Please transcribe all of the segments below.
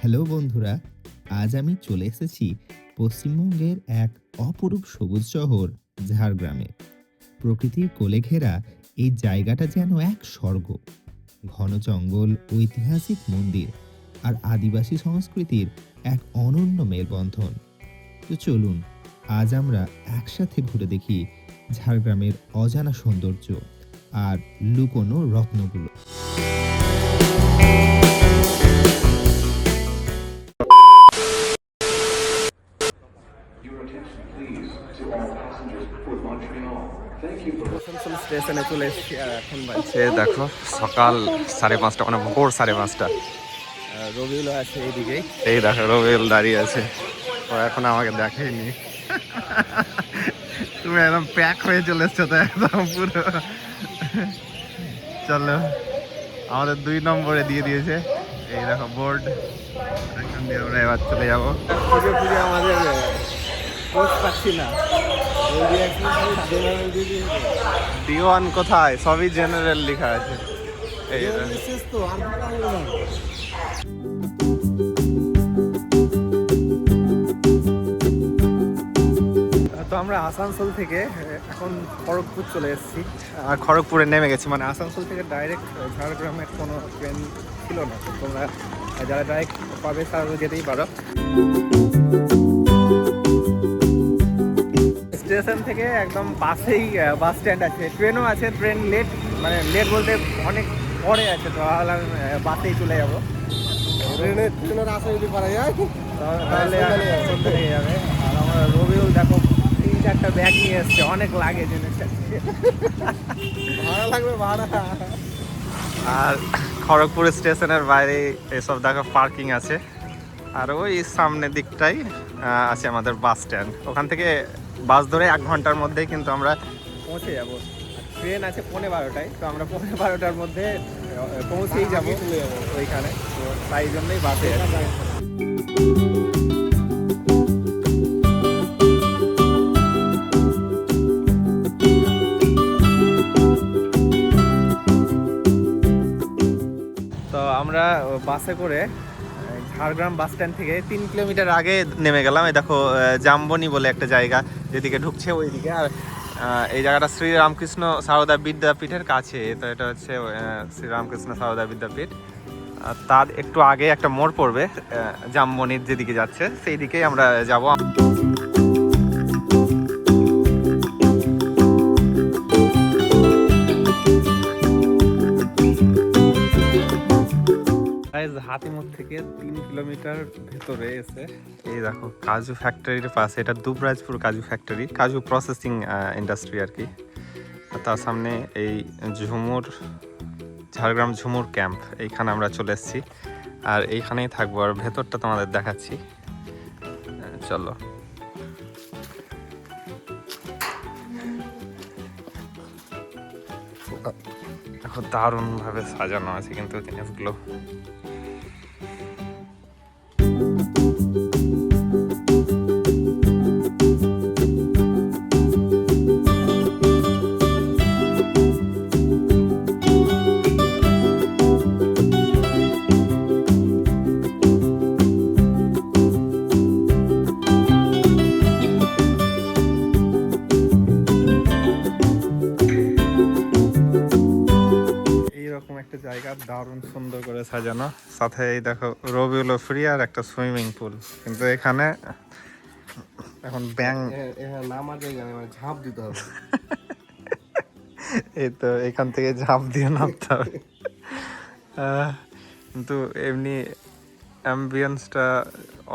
Hello বন্ধুরা, আজ আমি চলে এসেছি পশ্চিমবঙ্গের এক অপরূপ সবুজ শহর ঝাড়গ্রামে। প্রকৃতির কোলে ঘেরা এই জায়গাটা যেন এক স্বর্গ। ঘন জঙ্গল, ঐতিহাসিক মন্দির আর আদিবাসী সংস্কৃতির এক অনন্য মেলবন্ধন। তো চলুন আজ আমরা একসাথে ঘুরে দেখি ঝাড়গ্রামের অজানা সৌন্দর্য আর লুকোনো রত্নগুলো। আসানসোল স্টেশনে চলে এসেছি আর এখন বাজছে দেখো সকাল 5:30, মানে ভোর 5:30। রবিউলও আছে এইদিকেই, এই দেখো রবিউল দাঁড়িয়ে আছে। ও এখন আমাকে দেখেনি। তুমি একদম প্যাক হয়ে চলে এসছো তো একদম পুরো। চলো, আমাদের 2 নম্বরে দিয়ে দিয়েছে, এই দেখো বোর্ড। এখান দিয়ে আমরা এবার চলে যাবো। খুঁজে খুঁজে আমাদের পোস্ট পাচ্ছি না। D1 কোথায়? সবই জেনারেল লেখা আছে। এই তো আমরা আসানসোল থেকে এখন খড়গপুর চলে এসেছি। আর খড়গপুরে নেমে গেছি, মানে আসানসোল থেকে ডাইরেক্ট ঝাড়গ্রামের কোনো ট্রেন ছিল না। তো তোমরা যারা ডাইরেক্ট পাবে তারা যেতেই পারো। স্টেশন থেকে একদম পাশেই বাস স্ট্যান্ড আছে, ট্রেনও আছে। ট্রেন লেট, মানে লেট বলতে অনেক পরে আছে। তো ভাবলাম বাসেই চলে যাবো। ট্রেনের আসা যদি করা যায় তাহলে সন্ধ্যে লেগে যাবে। আর আমার রবিউল দেখো 3-4টা ব্যাগ নিয়ে এসছে, অনেক লাগে জিনিস। ভাড়া লাগবে, ভাড়া। আর খড়গপুর স্টেশনের বাইরে এসব দেখো পার্কিং আছে। আর ওই সামনের দিকটাই আছে আমাদের বাস স্ট্যান্ড। ওখান থেকে বাস ধরে 1 ঘন্টার মধ্যেই কিন্তু আমরা পৌঁছে যাব। ট্রেন আছে 12:30টায়, তো আমরা 12:30টার মধ্যে পৌঁছেই যাব ওইখানে। তো তাই জন্যই বাসে তো আমরা বাসে করে ঝাড়গ্রাম বাস স্ট্যান্ড থেকে 3 কিলোমিটার আগে নেমে গেলাম। এই দেখো জাম্বনি বলে একটা জায়গা, যেদিকে ঢুকছে ওইদিকে। আর এই জায়গাটা শ্রীরামকৃষ্ণ সারদা বিদ্যাপীঠের কাছে। তো এটা হচ্ছে শ্রীরামকৃষ্ণ সারদা বিদ্যাপীঠ। তার একটু আগে একটা মোড় পড়বে, জাম্বনির যেদিকে যাচ্ছে সেই দিকেই আমরা যাব। হাতিমুখ থেকে 3 কিলোমিটার ভেতরে এসে এই দেখো কাজু ফ্যাক্টরির পাশে, এটা দুবরাজপুর কাজু ফ্যাক্টরি, কাজু প্রসেসিং ইন্ডাস্ট্রি আর কি। তার সামনে এই ঝুমুর, ঝাড়গ্রাম ঝুমুর ক্যাম্প, এইখানে আমরা চলে এসেছি। আর এইখানেই থাকবো, আর ভেতরটা তোমাদের দেখাচ্ছি। চলো। এখন দারুণভাবে সাজানো আছে কিন্তু জিনিসগুলো। একটা জায়গা দারুণ সুন্দর করে সাজানো, সাথে এই দেখো রবিউল ফ্রি আর একটা সুইমিং পুল। কিন্তু এখানে এখন ব্যাং নামার জায়গা নেই, মানে ঝাঁপ দিতে হবে। এই তো এখান থেকে ঝাঁপ দিয়ে নামতে হবে। কিন্তু এমনি অ্যাম্বিয়েন্সটা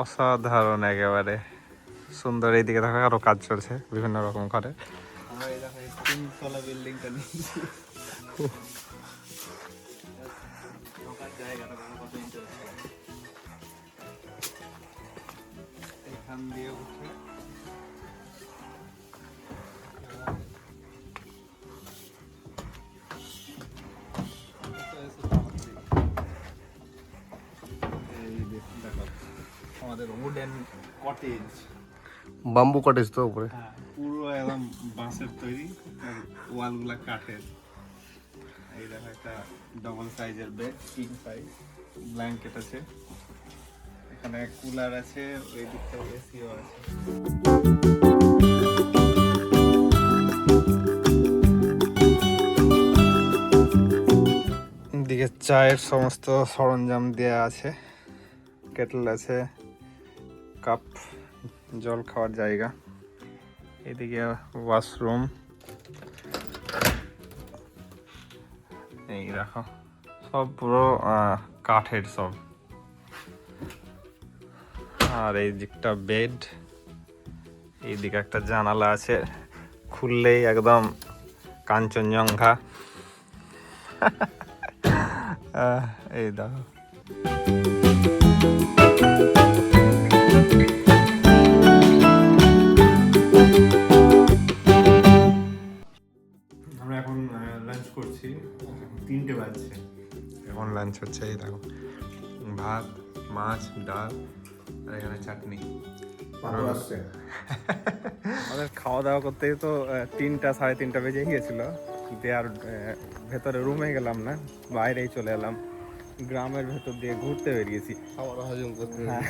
অসাধারণ, একেবারে সুন্দর। এইদিকে দেখো আরো কাজ চলছে বিভিন্ন রকম ঘরে। তিনতলা বিল্ডিংটা নিয়েছি। এখান দিয়ে উঠে আমাদের উডেন কটেজ, বাম্বু কটেজ তো উপরে। পুরো একদম বাঁশের তৈরি, ওয়ালগুলা কাঠের। এই দেখো একটা ডবল সাইজের বেড, কিং সাইজ, ব্ল্যাঙ্কেট আছে। এখানে কুলার আছে, ওই দিকটা এসিও আছে। দিকে চায়ের সমস্ত সরঞ্জাম দেয়া আছে, কেটল আছে, কাপ, জল খাওয়ার জায়গা, এদিকে ওয়াশরুম। এই দেখো সব পুরো কাঠের সব। আর এই দিকটা বেড, এইদিকে একটা জানালা আছে, খুললেই একদম কাঞ্চনজঙ্ঘা। এই দেখো আমরা এখন লাঞ্চ করছি, 3টে বাজছে, এখন লাঞ্চ হচ্ছে। এই দেখো ভাত, মাছ, ডাল আর এখানে চাটনি। আমাদের খাওয়া দাওয়া করতে তো 3টা 3:30 বেজে গিয়েছিল, দিয়ে আর ভেতরে রুমে গেলাম না, বাইরেই চলে এলাম, গ্রামের ভেতর দিয়ে ঘুরতে বেরিয়েছি। হ্যাঁ,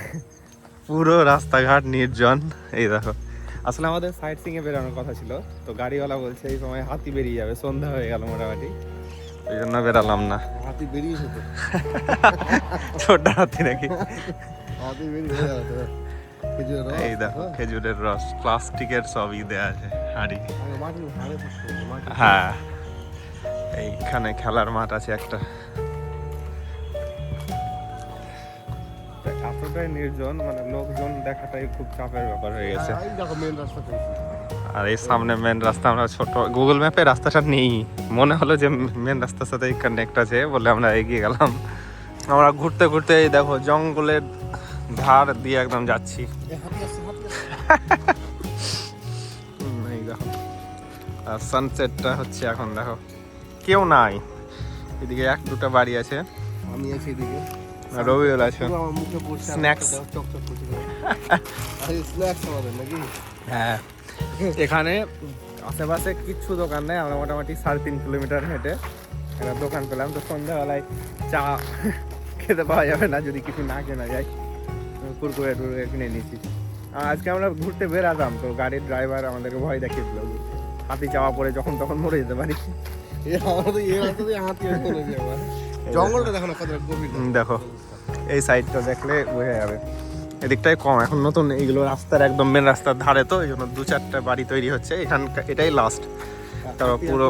পুরো রাস্তাঘাট নির্জন। এই দেখো আসলে আমাদের সাইট সিং এ বেরোনোর কথা ছিল, তো গাড়িওয়ালা বলছে এই সময় হাতি বেরিয়ে যাবে, সন্ধ্যা হয়ে গেল মোটামুটি, ওই জন্য বেরালাম না। হাতি বেরিয়েছে তো, ছোট হাতি নাকি? হাতি বেরিয়ে যাবে। এই দেখো খেজুরের রস, প্লাস্টিকের সবই দেয়া আছে, হাঁড়ি। হ্যাঁ, এইখানে খেলার মাঠ আছে একটা। এতটাই নির্জন, মানে লোকজন দেখাটাই খুব চাপের ব্যাপার হয়ে গেছে। আর এই সামনে মেন রাস্তা, আমরা ছোট গুগল ম্যাপে রাস্তাটা নেই, মনে হলো যে মেন রাস্তার সাথে কানেক্ট আছে বলে আমরা এগিয়ে গেলাম। আমরা ঘুরতে ঘুরতে এই দেখো জঙ্গলের ধার দিয়ে একদম যাচ্ছি। এই দেখো আর সানসেটটা হচ্ছে এখন, দেখো কেউ নাই এদিকে, 1-2টা বাড়ি আছে, আমি আছি এদিকে, রবিউল আছে। আমার মুখে পড়ছে স্ন্যাক্স, চকচক করছে। এই স্ন্যাক্স আমাদের নাকি? হ্যাঁ এখানে আশেপাশে কিচ্ছু দোকান নেই, আমরা মোটামুটি 3.5 কিলোমিটার হেঁটে একটা দোকান পেলাম। তো সন্ধ্যাবেলায় চা খেতে পাওয়া যাবে না যদি কিছু না কেনা যায়, কুরকুরে টুরকুরে কিনে নিচ্ছি। আর আজকে আমরা ঘুরতে বেরাতাম, তো গাড়ির ড্রাইভার আমাদেরকে ভয় দেখিয়ে দিল, হাতি চাওয়া পরে যখন তখন মরে যেতে পারি। জঙ্গলটা দেখো না কত গভীর। দেখো এই সাইডটা দেখলে বোঝা যাবে, এদিকটাই কম, এখন নতুন এইগুলো রাস্তার একদম মেন রাস্তার ধারে, তো এই জন্য 2-4টা বাড়ি তৈরি হচ্ছে এখানকার, এটাই লাস্ট। তারপর পুরো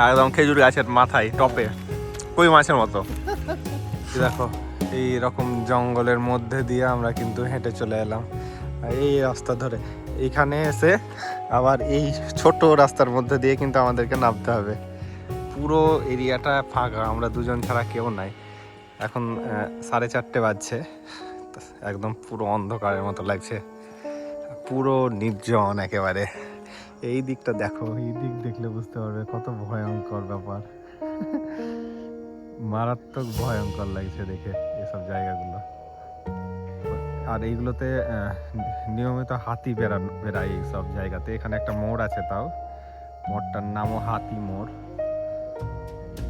একদম খেজুর গাছের মাথায় টপে কই মাছের মতো। দেখো এই রকম জঙ্গলের মধ্যে দিয়ে আমরা কিন্তু হেঁটে চলে এলাম এই রাস্তা ধরে, এইখানে এসে আবার এই ছোট রাস্তার মধ্যে দিয়ে কিন্তু আমাদেরকে নামতে হবে। পুরো এরিয়াটা ফাঁকা, আমরা দুজন ছাড়া কেউ নাই। এখন 4:30 বাজছে, একদম পুরো অন্ধকারের মতো লাগছে, পুরো নির্জন একেবারে। এই দিকটা দেখো, এই দিক দেখলে বুঝতে পারবে কত ভয়ঙ্কর ব্যাপার, মারাত্মক ভয়ঙ্কর লাগছে দেখে এসব জায়গাগুলো। আর এইগুলোতে নিয়মিত হাতি বেড়ায় এই সব জায়গাতে। এখানে একটা মোড় আছে, তাও মোড়টার নামও হাতি মোড়।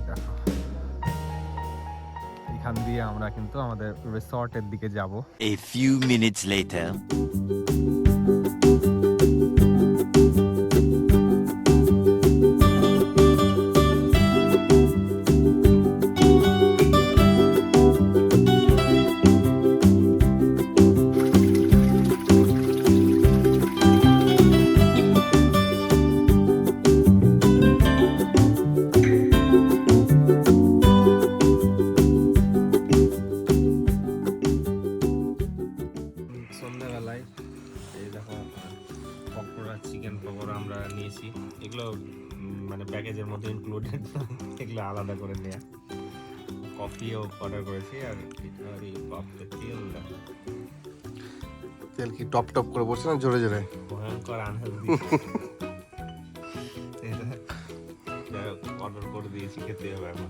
দেখো এখান দিয়ে আমরা কিন্তু আমাদের রিসর্টের দিকে যাব। A few minutes later. সন্ধ্যাবেলায় এই দেখো পকোড়া, চিকেন পকোড়া আমরা নিয়েছি, এগুলো মানে প্যাকেজের মধ্যে ইনক্লুডেড, এগুলো আলাদা করে নেওয়া। কফিও অর্ডার করেছি, আর তেল দেখো, তেল কি টপ টপ করে পড়ছে না জোরে জোরে? ভয়ঙ্কর আনহেলদি। অর্ডার করে দিয়েছি, খেতে হবে এখন।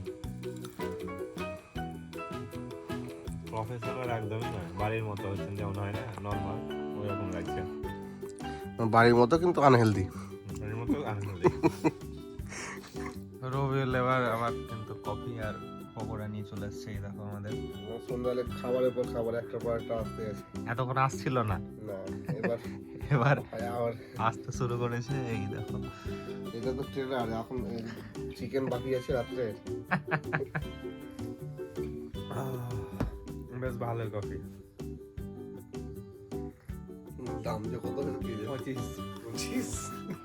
প্রফেশনাল একদমই নয়, বাড়ির মতো হচ্ছে, যেমন হয় না নর্মাল, ওই রকম লাগছে। বাড়ির মতো কিন্তু আনহেলদি। বাড়ির মতো আনহেলদি। রবিউল এবার আমার কিন্তু কফি আর পকোড়া নিয়ে চলে এসছে, এই দেখো আমাদের। সন্ধ্যাবেলা খাবারের পর খাবার একটার পর একটা আসতে আছে। এতক্ষণ আসছিল না, না এবার এবার আবার আসতে শুরু করেছে, এই দেখো। এটা তো ট্রেলার, এখন চিকেন বাকি আছে রাত্রে। বেশ ভালোই কফি। দাম যে কত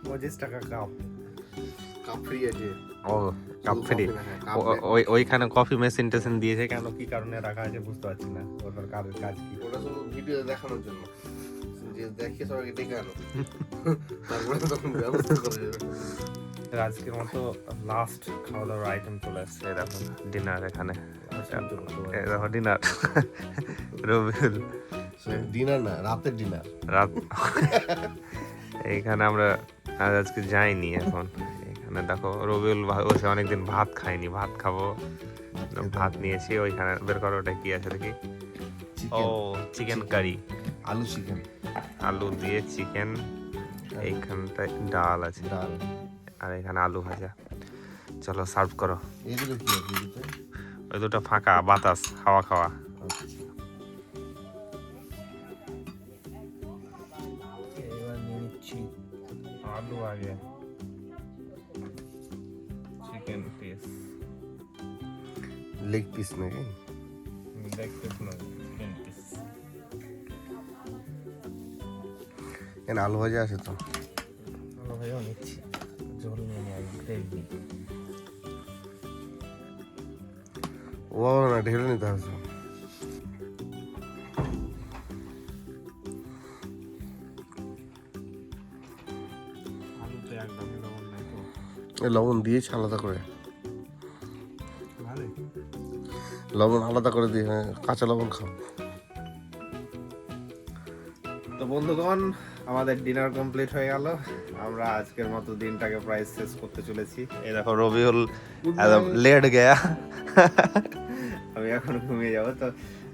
25 টাকা কাপ। কাপ ফ্রি আছে। ও কাপ শুধু ফ্রি। coffee না, হ্যাঁ, cup ওইখানে কফি মেশিন টেশিন দিয়েছে কেন, কি কারণে রাখা আছে বুঝতে পারছি না, ওটার কাজ কি। ওটা শুধু ভিডিও দেখানোর জন্য, যে দেখিয়ে সবাইকে ডেকে আনো, তারপরে তখন ব্যবস্থা করে দেবে। আজকের মতো লাস্ট খাওয়া দাওয়ার আইটেম চলে আসছে, এই দেখো ডিনার এখানে। এই দেখো ডিনার। রবিউল ডিনার না, রাতের ডিনার। রাত। এইখানে আমরা আজকে যাইনি এখন। এখানে দেখো রবিউল বসে অনেকদিন ভাত খাইনি, ভাত খাবো, ভাত নিয়েছি। ওইখানে বের করো ওটা কি আছে দেখি। ও চিকেন কারি, আলু চিকেন, আলু দিয়ে চিকেন, এইখানটায় ডাল আছে, ডাল। আর এখানে আলু ভাজা। চলো সার্ভ করো। এগুলো কি আছে এগুলোতে? ওই দুটো ফাঁকা বাতাস, হাওয়া খাওয়া। আচ্ছা। এবার নিয়ে নিচ্ছি আলু আগে, চিকেন পিস, লেগ পিস নাকি? লেগ পিস না, চিকেন পিস। এখানে আলু ভাজা আছে তো। আলু ভাজাও নিচ্ছি, ঝোল নিয়ে নিই গ্রেভি। ও না, ঢেলে নিতে হবে। আলুতে একদমই লবণ নাই তো। লবণ দিয়েছে আলাদা করে, ভালোই। লবণ আলাদা করে দিয়ে, হ্যাঁ, কাঁচা লবণ খাও। তো বন্ধুগণ, আমাদের ডিনার কমপ্লিট হয়ে গেল। আমরা আজকের মতো দিনটাকে প্রায় শেষ করতে চলেছি। এই দেখো রবিউল একদম লেট গেয়া। আমি এখন ঘুমিয়ে যাবো। তো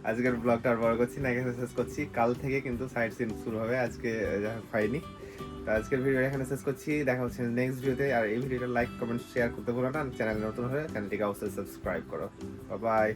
আজকের ব্লগটা আর বড় করছি না, এখানে শেষ করছি। কাল থেকে কিন্তু সাইট সিন শুরু হবে, আজকে হয়নি। তো আজকের ভিডিও এখানে শেষ করছি, দেখা হচ্ছে নেক্সট ভিডিওতে। আর এই ভিডিওটা লাইক কমেন্ট শেয়ার করতে ভুলো না, চ্যানেল নতুন হলে চ্যানেলটিকে অবশ্যই সাবস্ক্রাইব করো। বাই।